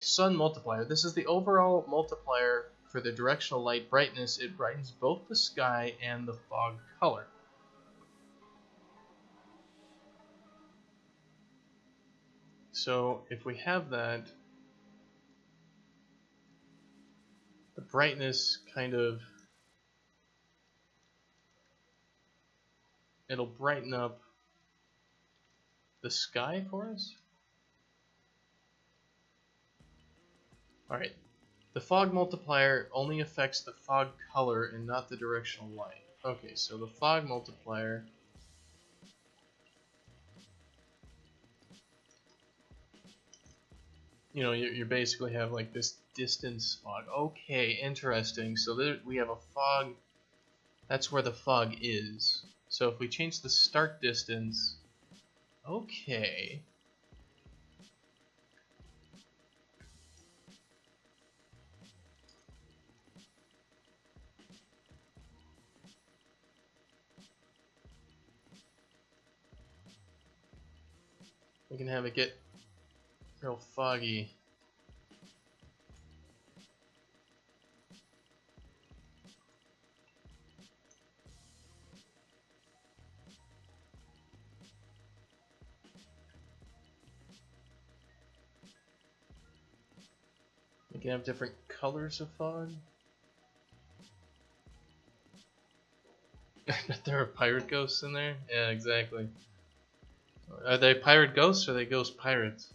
sun multiplier. This is the overall multiplier for the directional light brightness. It brightens both the sky and the fog color. So if we have that, the brightness kind of, it'll brighten up the sky for us. Alright, the fog multiplier only affects the fog color and not the directional light. Okay, so the fog multiplier, you know, you basically have like this distance fog. Okay, interesting. So there we have a fog, that's where the fog is. So if we change the start distance, okay. We can have it get real foggy. We can have different colors of fog. Bet there are pirate ghosts in there? Yeah, exactly. Are they pirate ghosts or are they ghost pirates?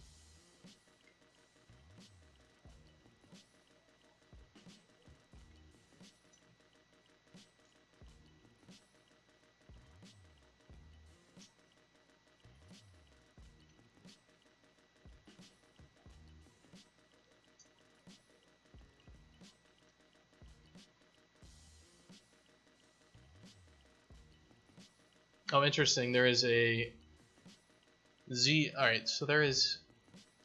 Oh, interesting. There is a Z. Alright, so there is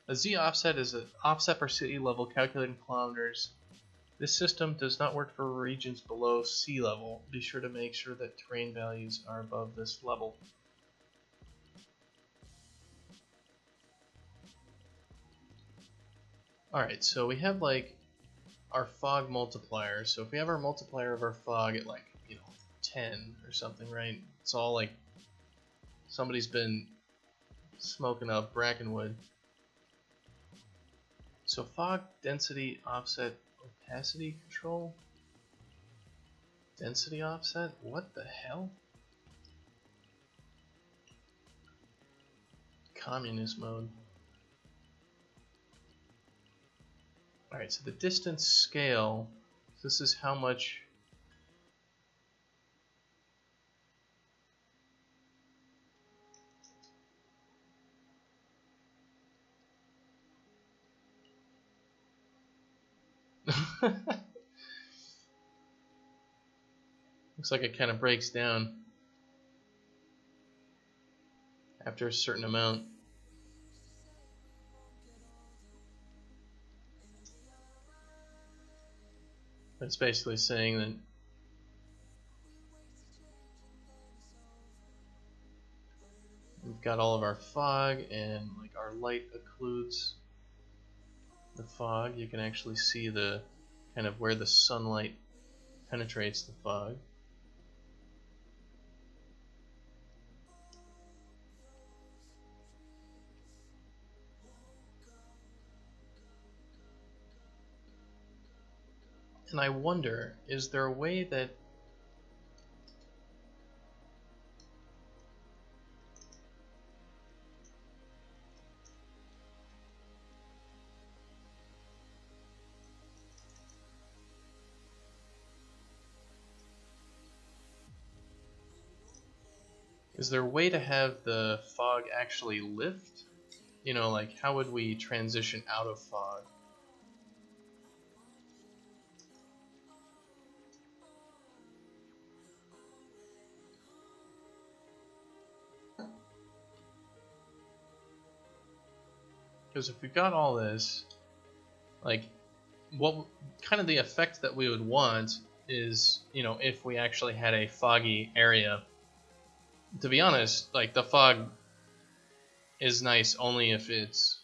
a Z offset is an offset per city level calculated in kilometers. This system does not work for regions below sea level. Be sure to make sure that terrain values are above this level. Alright, so we have like our fog multiplier. So if we have our multiplier of our fog at like, 10 or something, right? It's all like somebody's been smoking up Brackenwood. So fog density offset opacity control? Density offset? What the hell? Communist mode. Alright, so the distance scale, this is how much looks like it kind of breaks down after a certain amount. It's basically saying that we've got all of our fog and like our light occludes the fog. You can actually see the kind of where the sunlight penetrates the fog. And I wonder, is there a way that to have the fog actually lift? You know, like how would we transition out of fog? Because if we got all this, like, what kind of the effect that we would want is, if we actually had a foggy area. To be honest, like, the fog is nice only if it's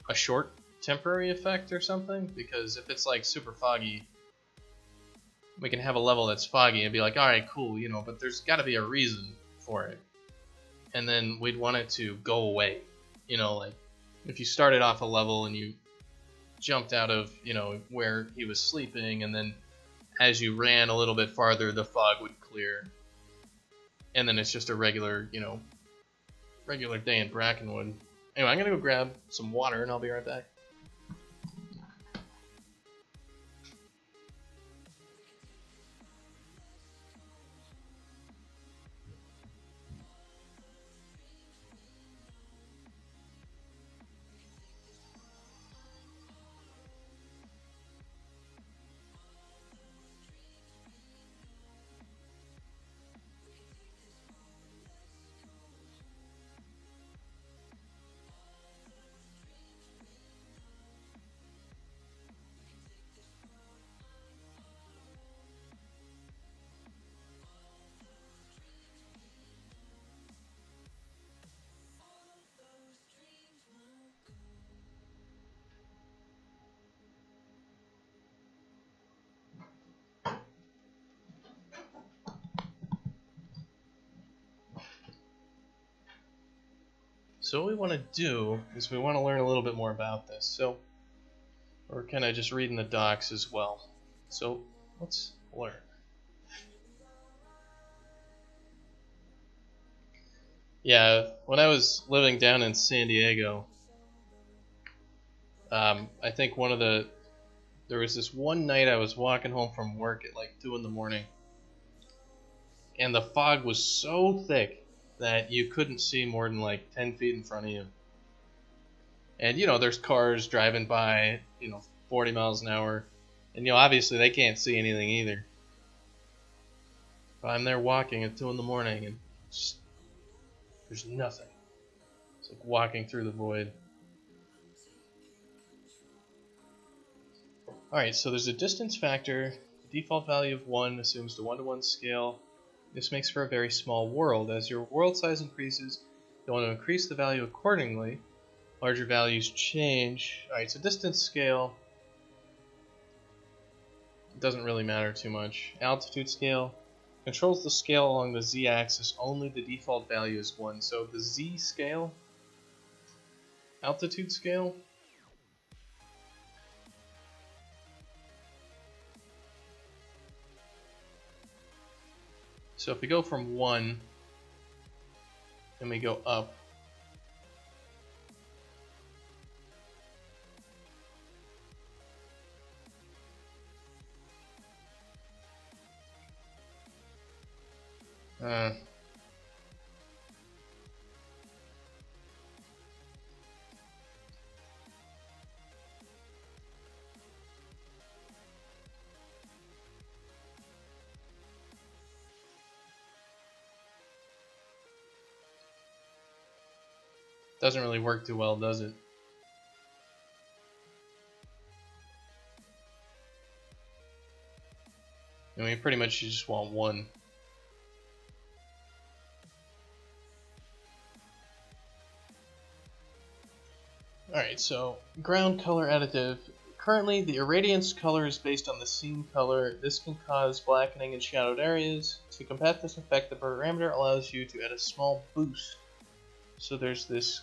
a short temporary effect or something, because if it's like super foggy, we can have a level that's foggy and be like, alright, cool, you know, but there's got to be a reason for it. And then we'd want it to go away. You know, like if you started off a level and you jumped out of, you know, where he was sleeping, and then as you ran a little bit farther, the fog would clear. And then it's just a regular, you know, regular day in Brackenwood. Anyway, I'm gonna go grab some water and I'll be right back. So what we want to do is we want to learn a little bit more about this. So we're kind of just reading the docs as well. So let's learn. Yeah, when I was living down in San Diego, I think there was this one night I was walking home from work at like 2 in the morning, and the fog was so thick that you couldn't see more than like 10 feet in front of you. And, you know, there's cars driving by, you know, 40 miles an hour, and, you know, obviously they can't see anything either. But I'm there walking at 2 in the morning, and just, there's nothing. It's like walking through the void. Alright, so there's a distance factor. The default value of 1 assumes the 1-to-1 scale. This makes for a very small world. As your world size increases, you'll want to increase the value accordingly. Larger values change. Alright, so distance scale doesn't really matter too much. Altitude scale controls the scale along the z-axis. Only the default value is 1. So the z scale, altitude scale, so if we go from 1 and we go up, doesn't really work too well, does it? I mean, pretty much you just want 1. Alright, so ground color additive. Currently, the irradiance color is based on the scene color. This can cause blackening in shadowed areas. To combat this effect, the parameter allows you to add a small boost. So there's this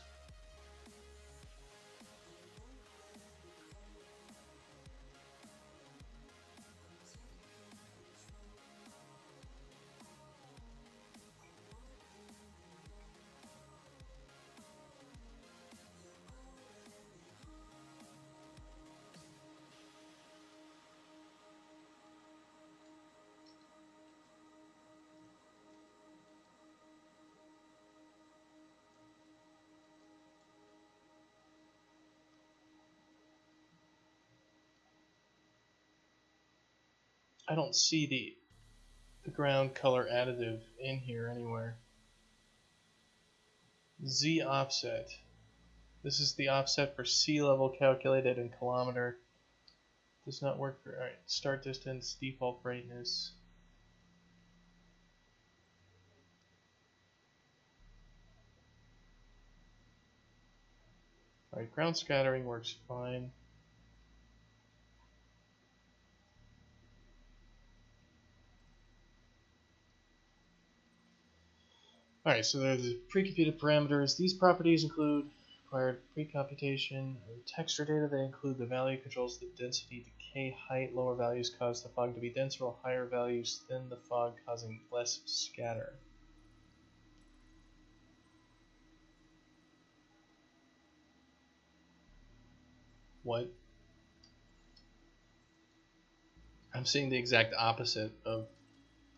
I don't see the ground color additive in here anywhere. Z offset. This is the offset for sea level calculated in kilometer. Does not work for, alright, start distance, default brightness. Alright, ground scattering works fine. Alright, so there's the pre-computed parameters. These properties include required pre-computation of texture data. They include the value controls the density, decay, height. Lower values cause the fog to be denser, while higher values thin the fog, causing less scatter. What? I'm seeing the exact opposite of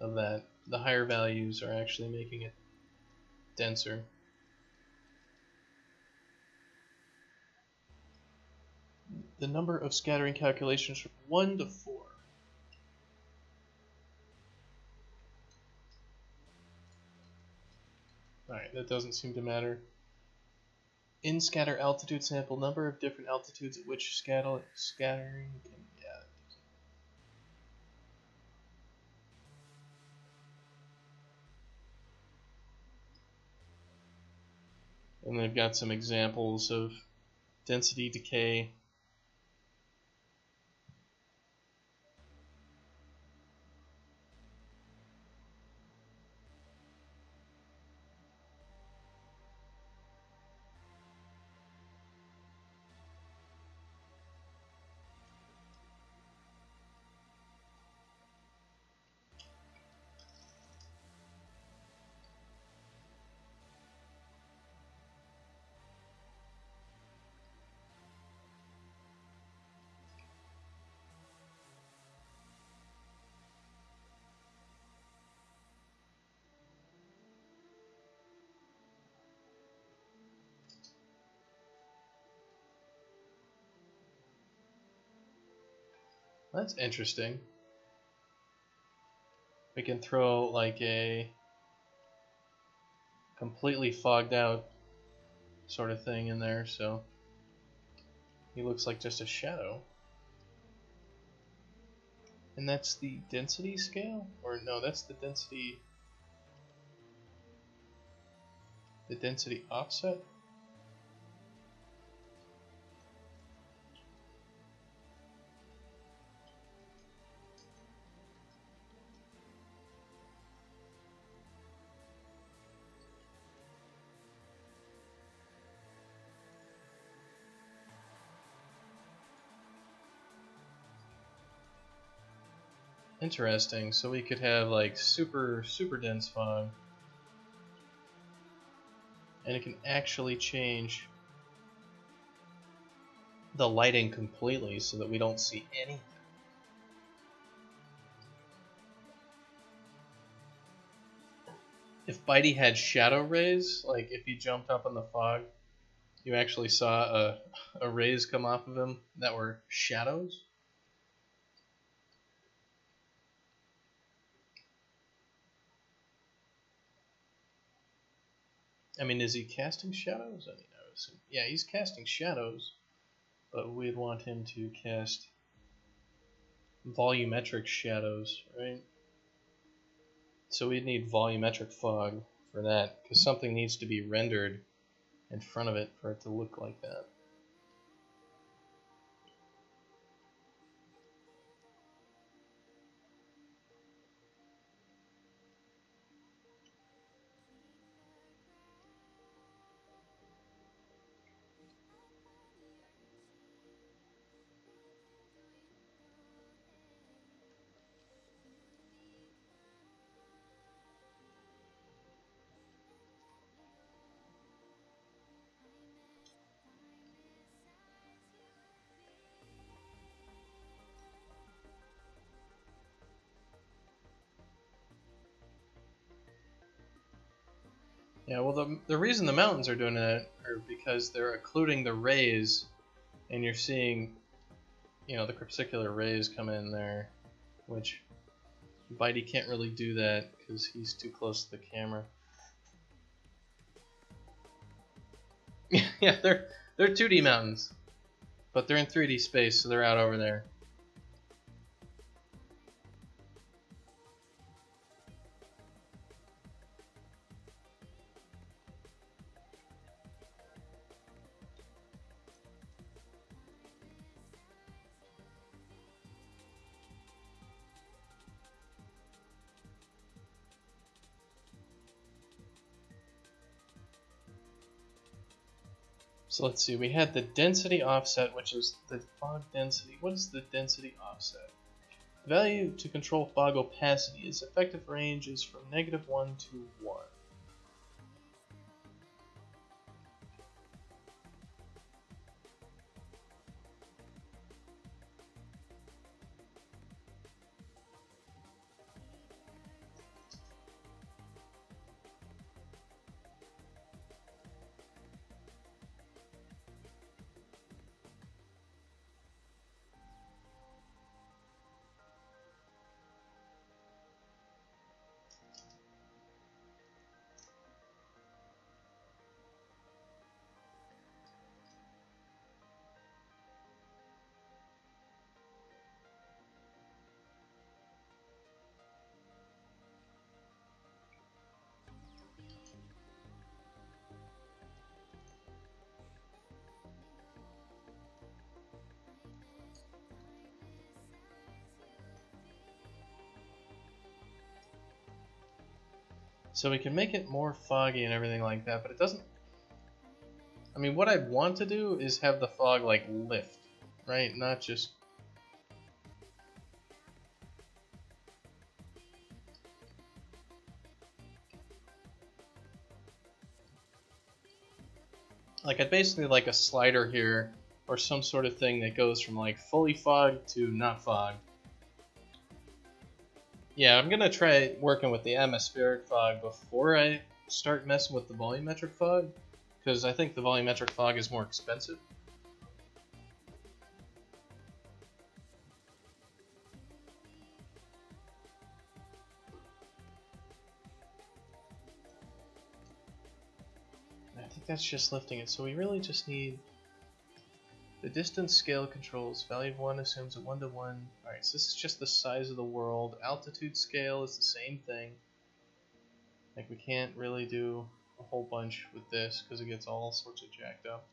that. The higher values are actually making it denser. The number of scattering calculations from 1 to 4. Alright, that doesn't seem to matter. In scatter altitude sample, number of different altitudes at which scattering can, yeah. And they've got some examples of density decay. That's interesting. We can throw like a completely fogged out sort of thing in there, so he looks like just a shadow. And that's the density scale? Or no, that's the density offset? Interesting. So we could have like super dense fog, and it can actually change the lighting completely so that we don't see anything. If Bitey had shadow rays, like if he jumped up in the fog, you actually saw a rays come off of him that were shadows. I mean, is he casting shadows? I mean, I would assume, yeah, he's casting shadows, but we'd want him to cast volumetric shadows, right? So we'd need volumetric fog for that, because something needs to be rendered in front of it for it to look like that. Yeah, well, the reason the mountains are doing that are because they're occluding the rays, and you're seeing, you know, the crepuscular rays come in there, which Bitey can't really do that because he's too close to the camera. Yeah, they're 2D mountains, but they're in 3D space, so they're out over there. So let's see, we had the density offset, which is the fog density. What is the density offset? The value to control fog opacity is effective range is from -1 to 1. So we can make it more foggy and everything like that, but it doesn't... I mean, what I'd want to do is have the fog, like, lift, right? Not just... Like, I'd basically like a slider here, or some sort of thing that goes from, like, fully fogged to not fogged. Yeah, I'm gonna try working with the atmospheric fog before I start messing with the volumetric fog, because I think the volumetric fog is more expensive. I think that's just lifting it, so we really just need the distance scale controls. Value of 1 assumes a 1 to 1. Alright, so this is just the size of the world. Altitude scale is the same thing. Like, we can't really do a whole bunch with this because it gets all sorts of jacked up.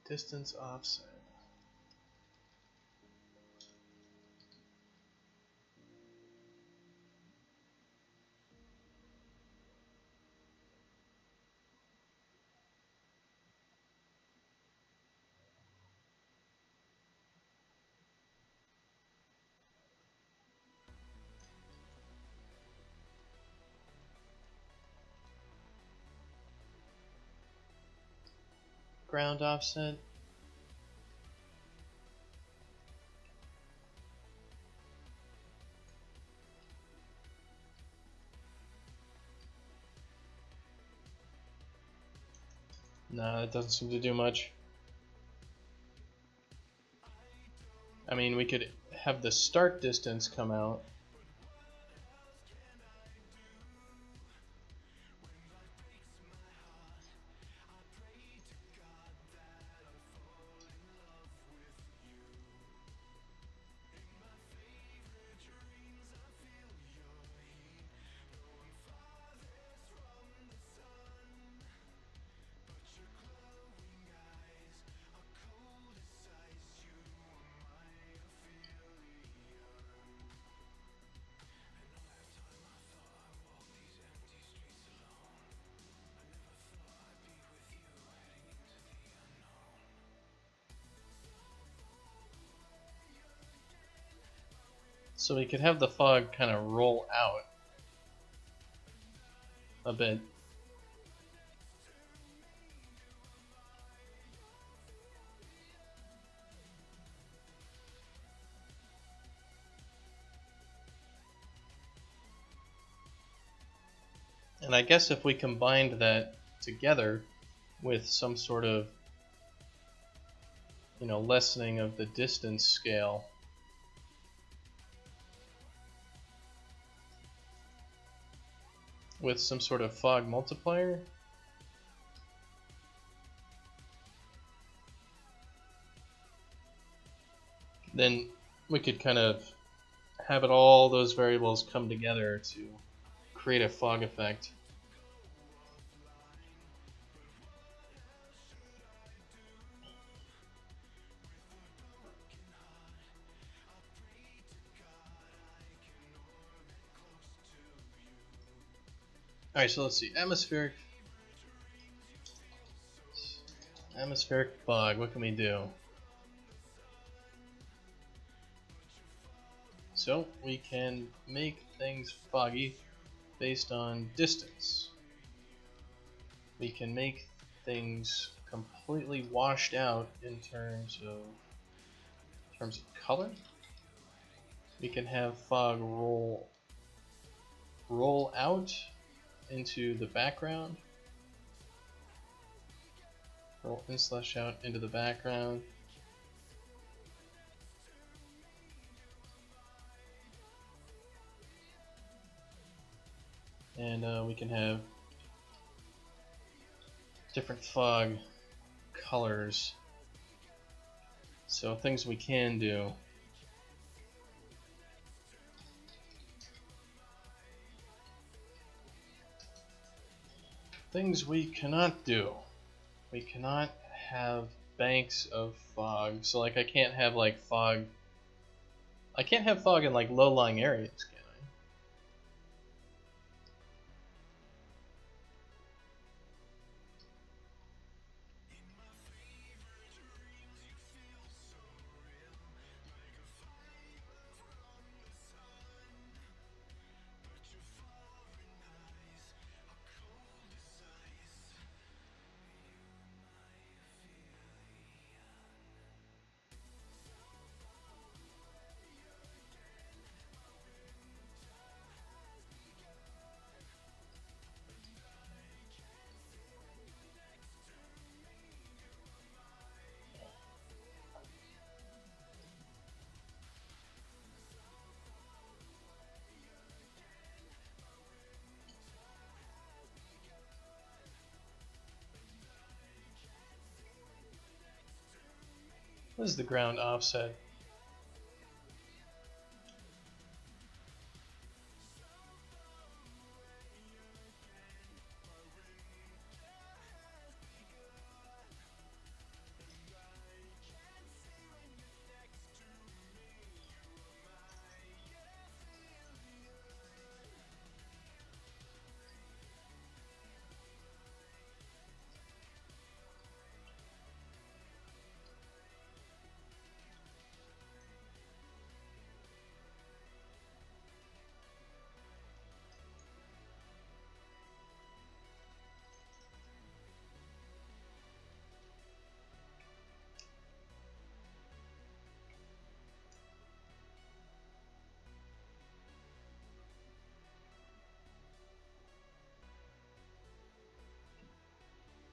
Distance offset. Ground offset. No, it doesn't seem to do much. I mean, we could have the start distance come out. So we could have the fog kind of roll out a bit. And I guess if we combined that together with some sort of, you know, lessening of the distance scale, with some sort of fog multiplier, then we could kind of have it all those variables come together to create a fog effect. Alright, so let's see. Atmospheric fog. What can we do? So we can make things foggy based on distance. We can make things completely washed out in terms of color. We can have fog roll out into the background. Roll in slash out into the background. And we can have different fog colors. So things we can do. Things we cannot do. We cannot have banks of fog. So like I can't have like fog. I can't have fog in like low-lying areas, can I? What is the ground offset?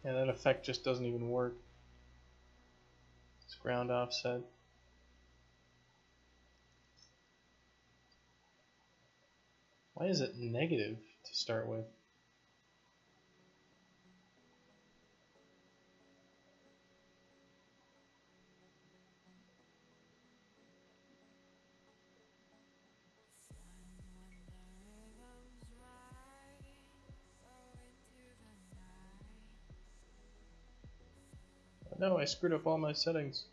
Yeah, that effect just doesn't even work. It's ground offset. Why is it negative to start with? No, I screwed up all my settings.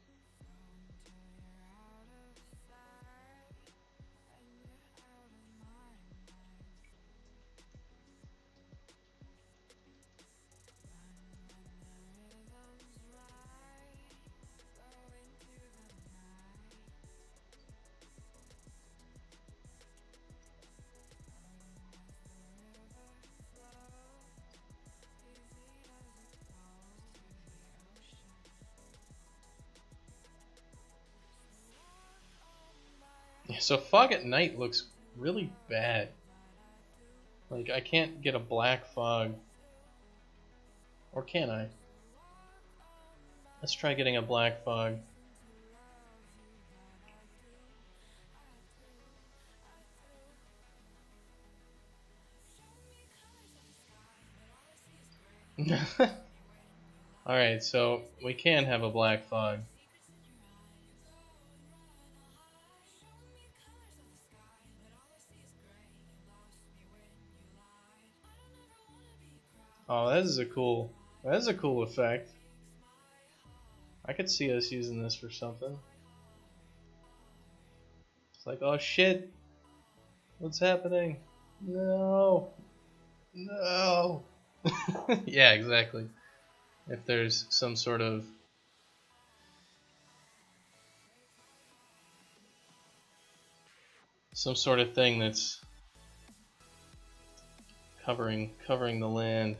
Yeah, so fog at night looks really bad. Like, I can't get a black fog. Or can I? Let's try getting a black fog. Alright, so we can have a black fog. Oh, that is a cool effect. I could see us using this for something. It's like, oh shit, what's happening? No. No! Yeah, exactly. If there's some sort of thing that's covering the land.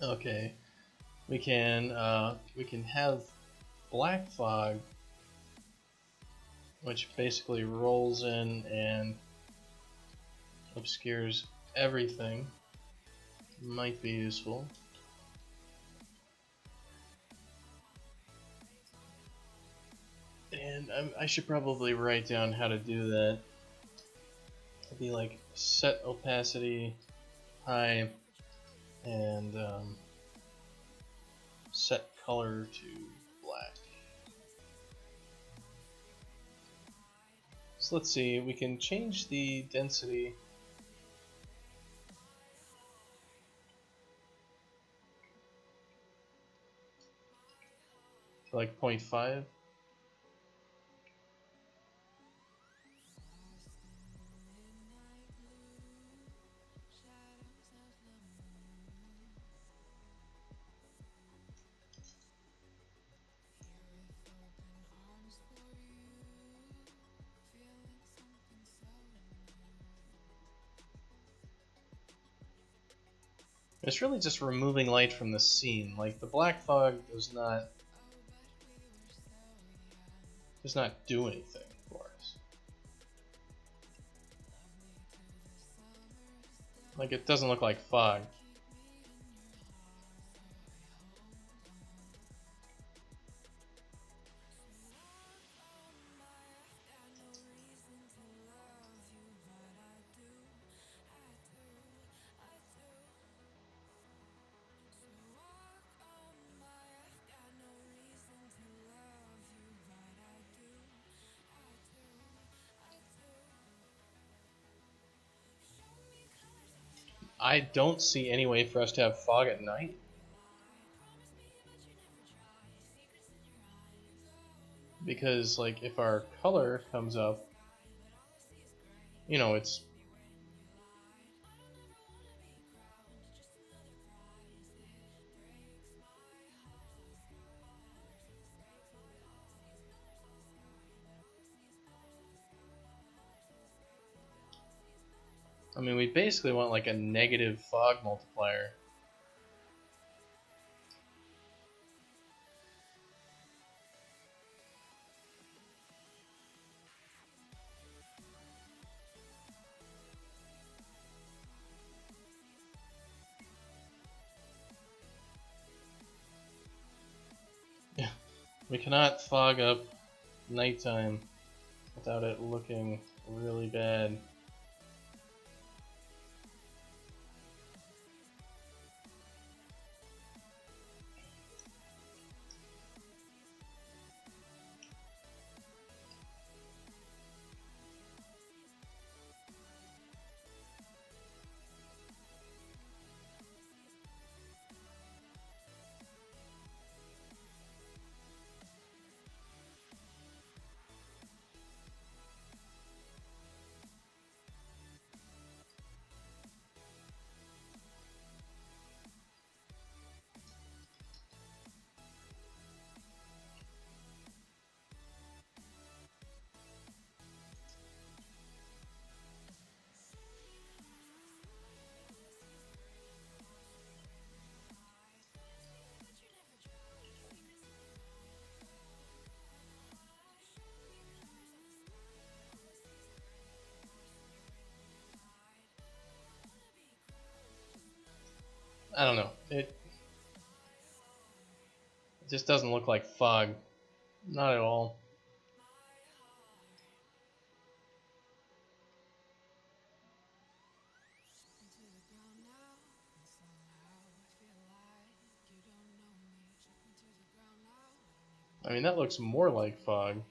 Okay, we can have black fog, which basically rolls in and obscures everything. Might be useful. And I should probably write down how to do that. It'd be like set opacity high and set color to black. So let's see, we can change the density to like 0.5. It's really just removing light from the scene. Like the black fog does not do anything for us. Like it doesn't look like fog. I don't see any way for us to have fog at night. Because like if our color comes up, you know, it's I mean, we basically want like a negative fog multiplier. Yeah, we cannot fog up nighttime without it looking really bad. I don't know. It just doesn't look like fog. Not at all. I mean, that looks more like fog.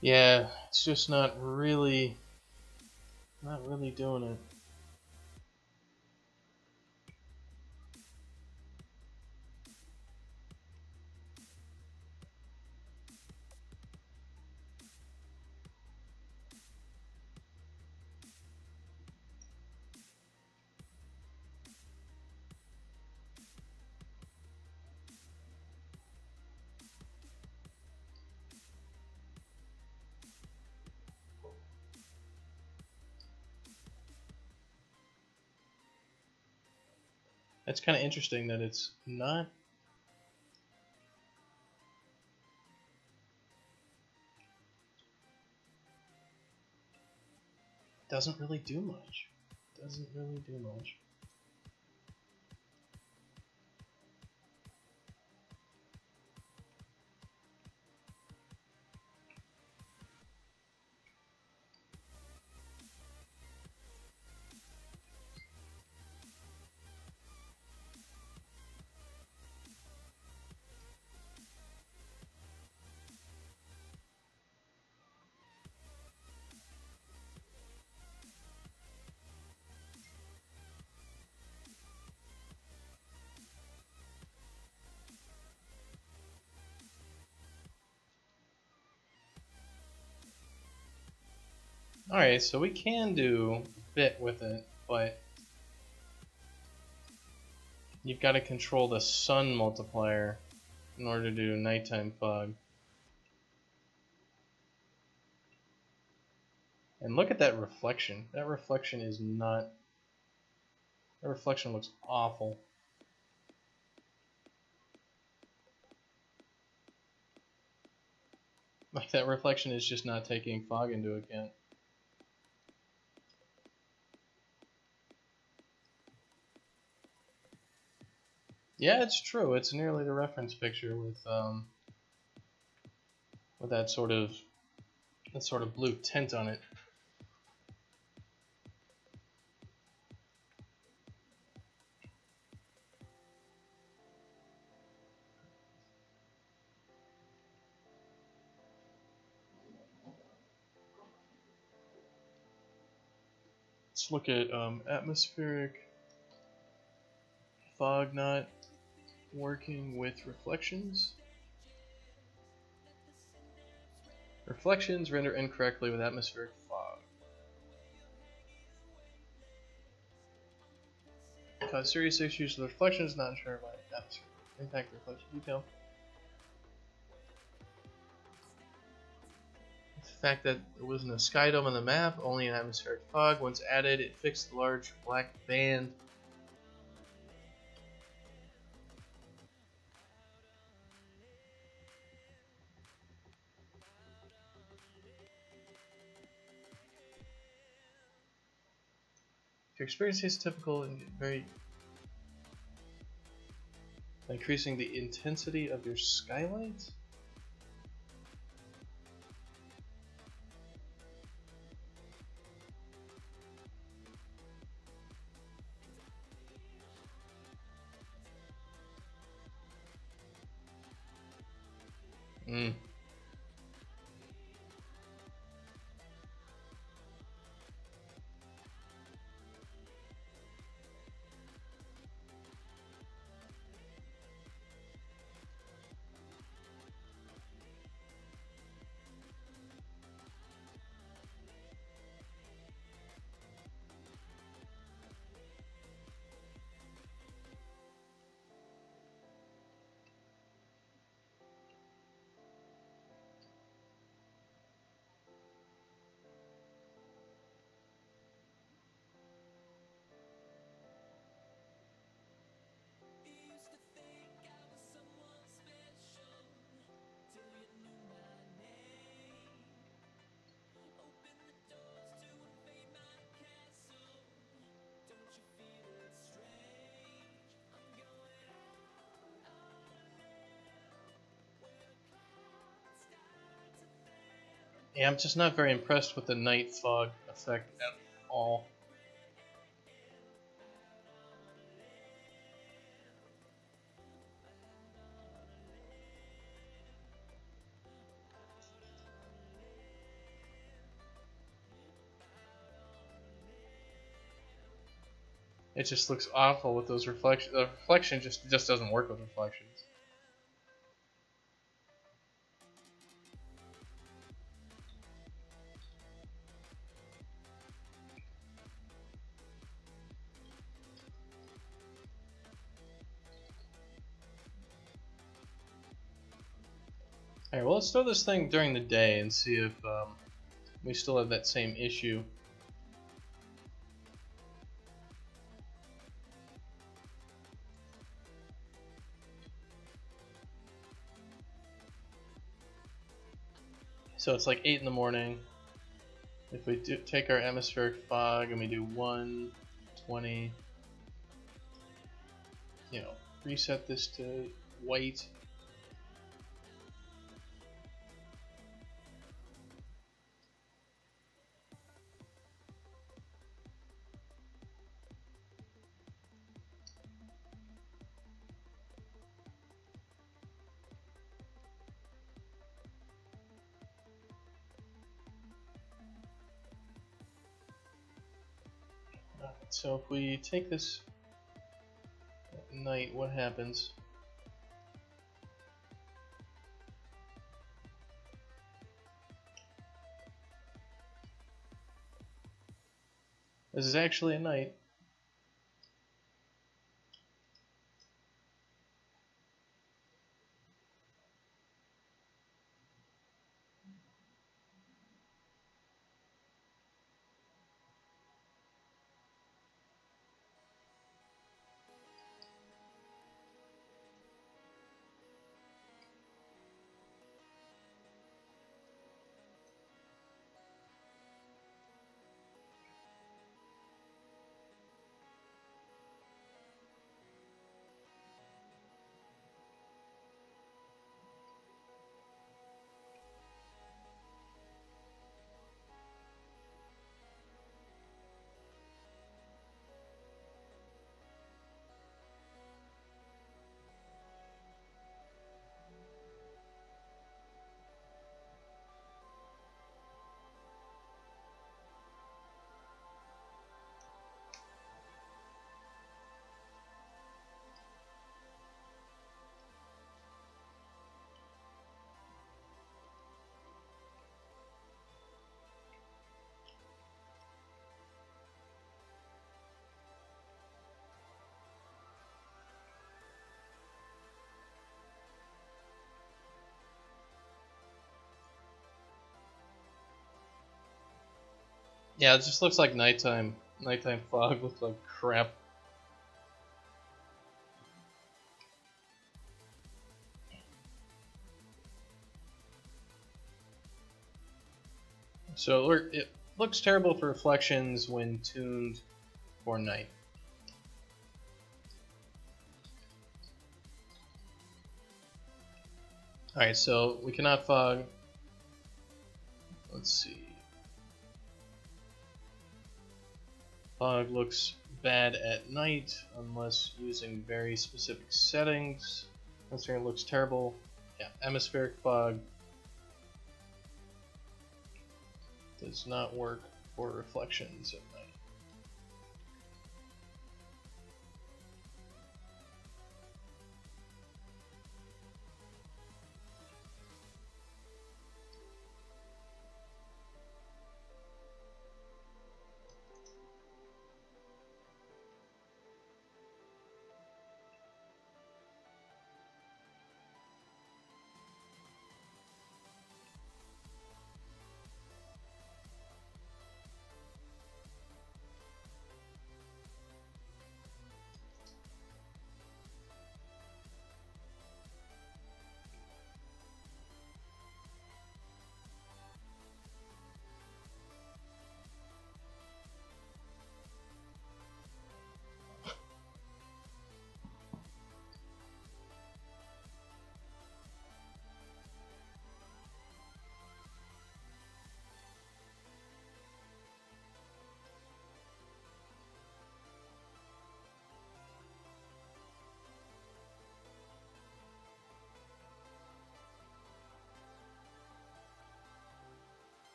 Yeah, it's just not really doing it. That's kind of interesting that it's not. Doesn't really do much. Doesn't really do much. Alright, so we can do a bit with it, but you've got to control the sun multiplier in order to do nighttime fog. And look at that reflection. That reflection is not... That reflection looks awful. Like, that reflection is just not taking fog into account. Yeah, it's true. It's nearly the reference picture with that sort of blue tint on it. Let's look at atmospheric fog not working with reflections. Reflections render incorrectly with atmospheric fog. Cause serious issues with reflections not ensured by atmosphere. Impact reflection detail. The fact that there wasn't a sky dome on the map, only an atmospheric fog. Once added, it fixed the large black band. If your experience is typical and very increasing the intensity of your skylights. Mm. Yeah, I'm just not very impressed with the night fog effect at all. It just looks awful with those reflections. The reflection just doesn't work with reflections. Alright, well, let's throw this thing during the day and see if we still have that same issue. So it's like 8 in the morning. If we do take our atmospheric fog and we do 1, 20, you know, reset this to white. So if we take this at night, what happens? This is actually a night. Yeah, it just looks like nighttime. Nighttime fog looks like crap. So it looks terrible for reflections when tuned for night. Alright, so we cannot fog. Let's see. Fog looks bad at night unless using very specific settings. This here looks terrible. Yeah, atmospheric fog does not work for reflections at night.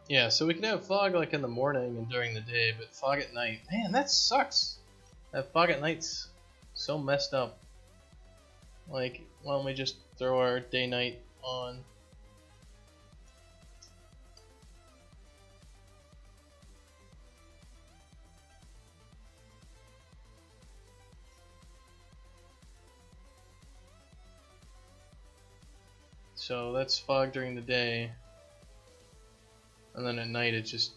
Yeah, so we can have fog like in the morning and during the day, but fog at night, man, that sucks. That fog at night's so messed up. Like, why don't we just throw our day-night on? So that's fog during the day, and then at night it just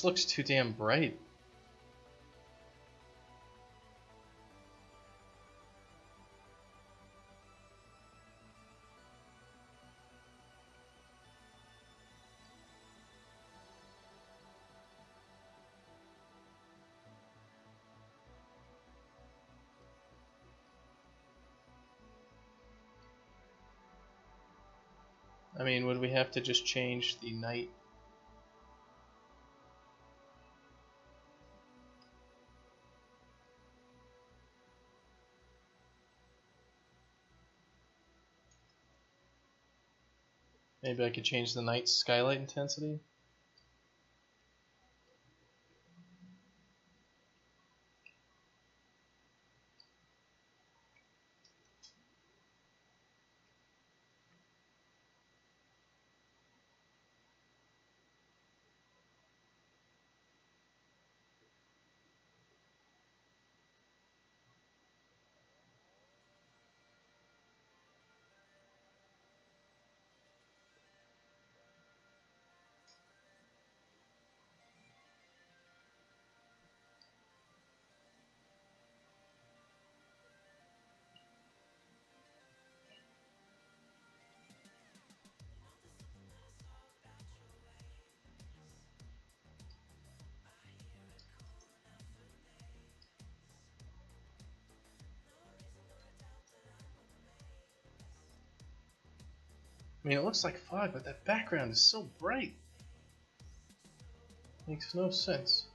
looks too damn bright. I mean, would we have to just change the night? Maybe I could change the night skylight intensity? I mean, it looks like fog, but that background is so bright. Makes no sense.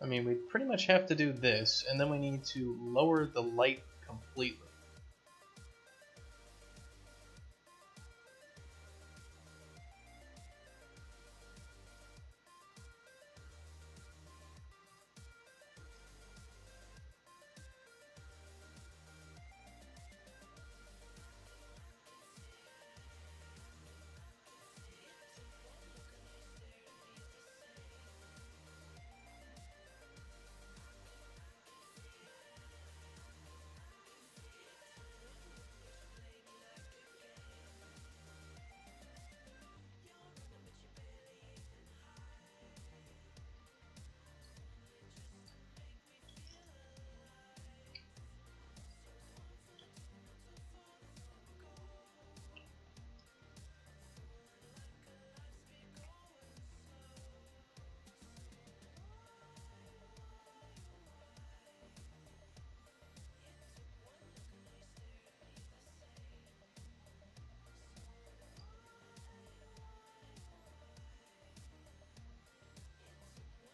I mean, we pretty much have to do this, and then we need to lower the light completely.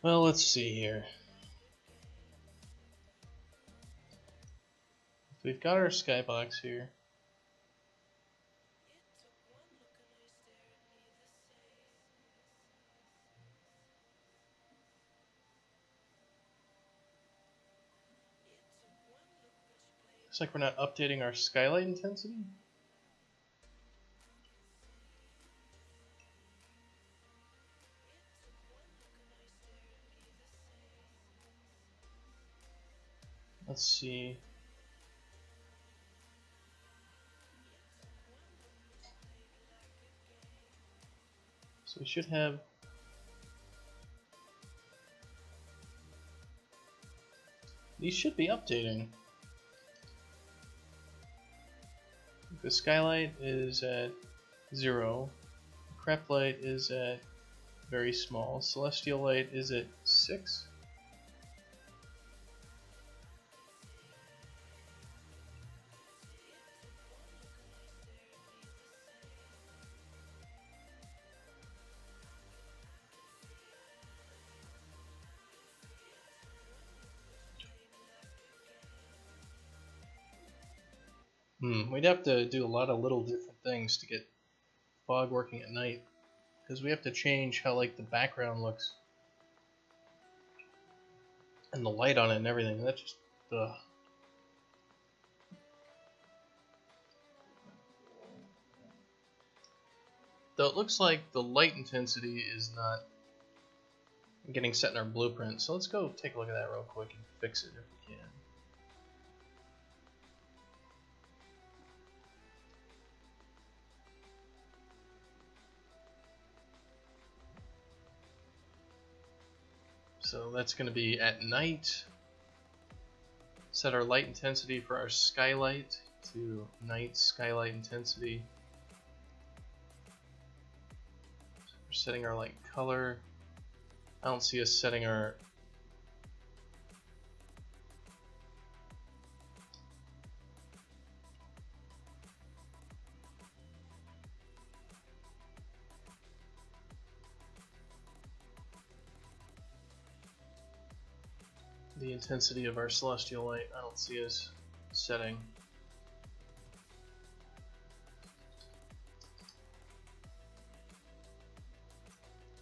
Well, let's see here. We've got our skybox here. Looks like we're not updating our skylight intensity. Let's see. So we should have... These should be updating. The skylight is at 0. Crepe light is at very small. Celestial light is at 6. We'd have to do a lot of little different things to get fog working at night, because we have to change how like the background looks and the light on it and everything. That's just ugh. Though it looks like the light intensity is not getting set in our blueprint, so let's go take a look at that real quick and fix it if we can. So that's going to be at night. Set our light intensity for our skylight to night skylight intensity. So we're setting our light color. I don't see us setting our the intensity of our celestial light. I don't see us setting.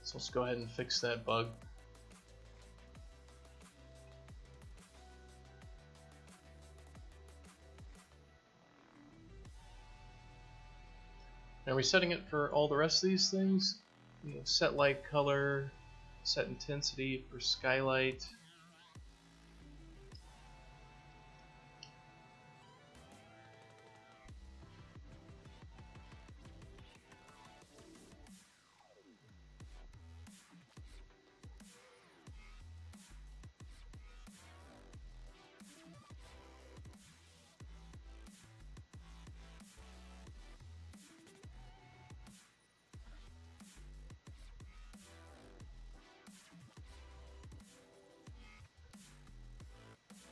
So let's go ahead and fix that bug. Are we setting it for all the rest of these things? You know, set light color, set intensity for skylight.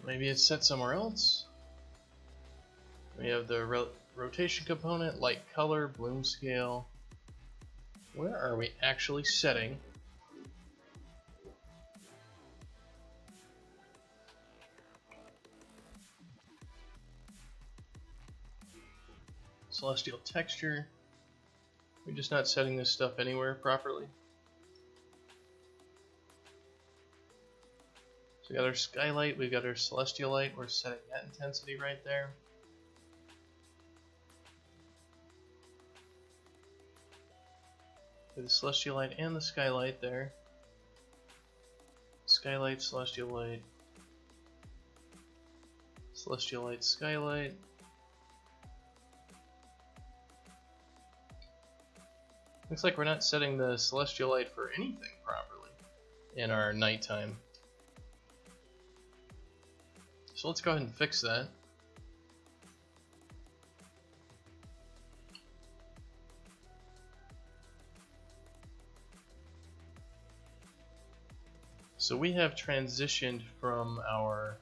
Maybe it's set somewhere else. We have the rotation component, light color, bloom scale. Where are we actually setting? Celestial texture. We're just not setting this stuff anywhere properly. We got our skylight, we got our celestial light, we're setting that intensity right there. The celestial light and the skylight there. Skylight, celestial light, celestial light, skylight. Looks like we're not setting the celestial light for anything properly in our nighttime. So let's go ahead and fix that. So we have transitioned from our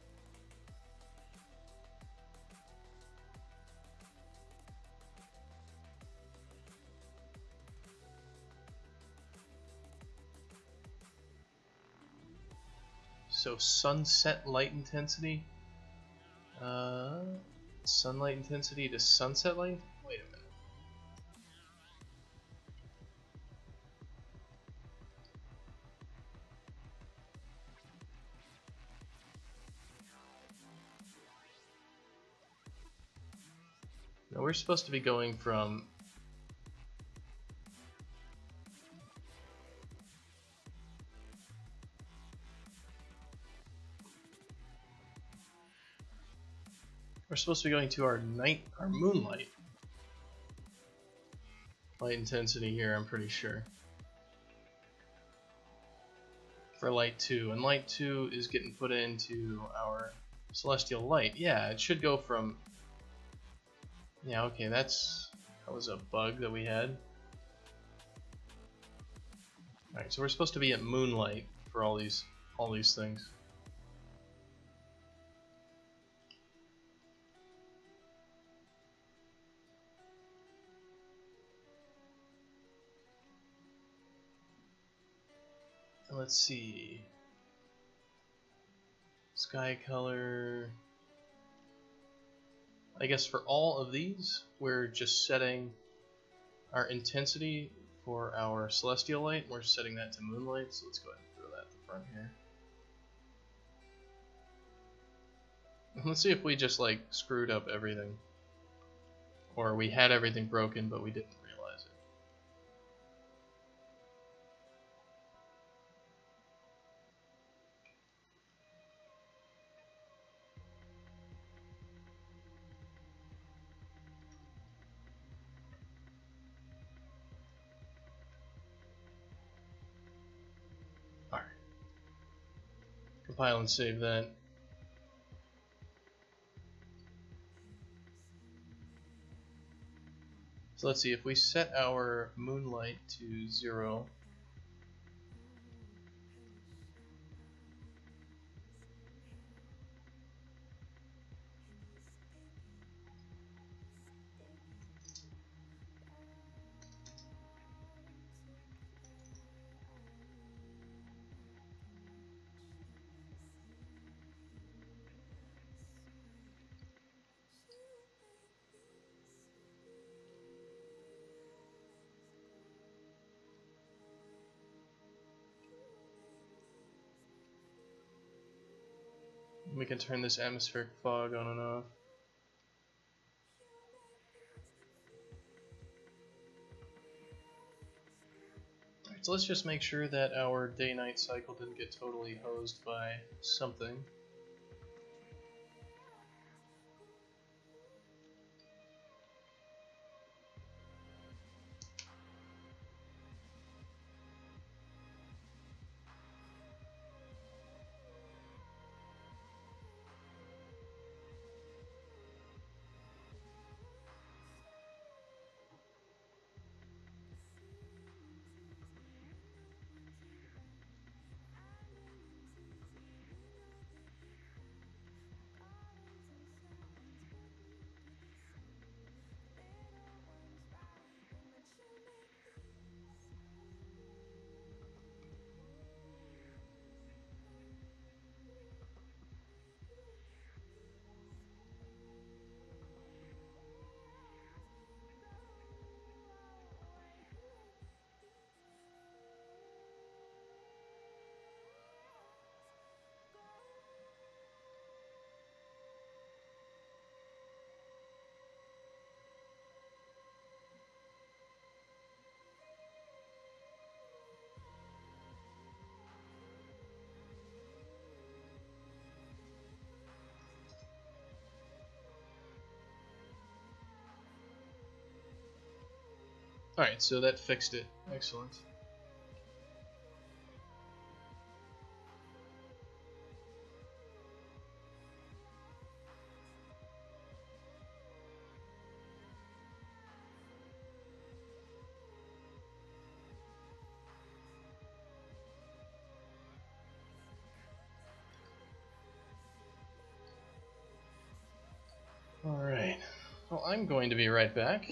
sunset light intensity. Sunlight intensity to sunset light? Wait a minute. No, we're supposed to be going from to our moonlight light intensity here, I'm pretty sure. For light 2, and light 2 is getting put into our celestial light. Yeah, it should go from Yeah, okay, that was a bug that we had. Alright, so we're supposed to be at moonlight for all these things. Let's see. Sky color. I guess for all of these, we're just setting our intensity for our celestial light. We're setting that to moonlight, so let's go ahead and throw that at the front here. Let's see if we just like screwed up everything. Or we had everything broken, but we didn't realize it. Alright. Compile and save that. So let's see, if we set our moonlight to 0, we can turn this atmospheric fog on and off. Alright, so let's just make sure that our day-night cycle didn't get totally hosed by something. Alright, so that fixed it. Excellent. Alright, well, I'm going to be right back.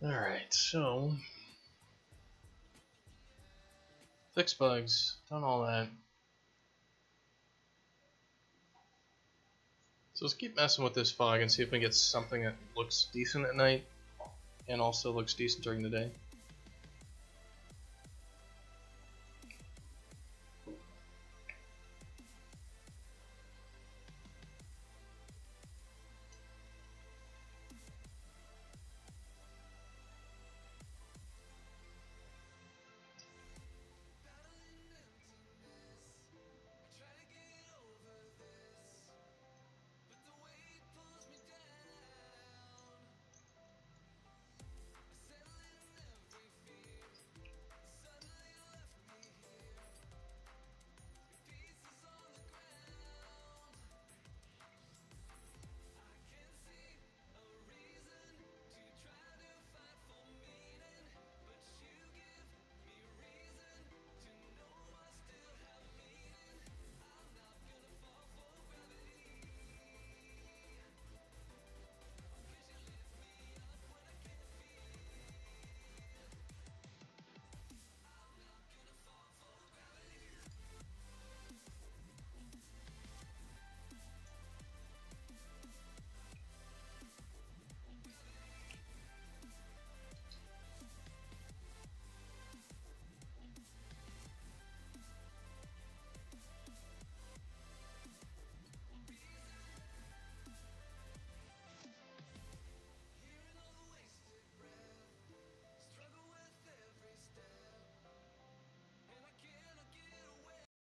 Alright, so fix bugs, done all that. So let's keep messing with this fog and see if we can get something that looks decent at night and also looks decent during the day.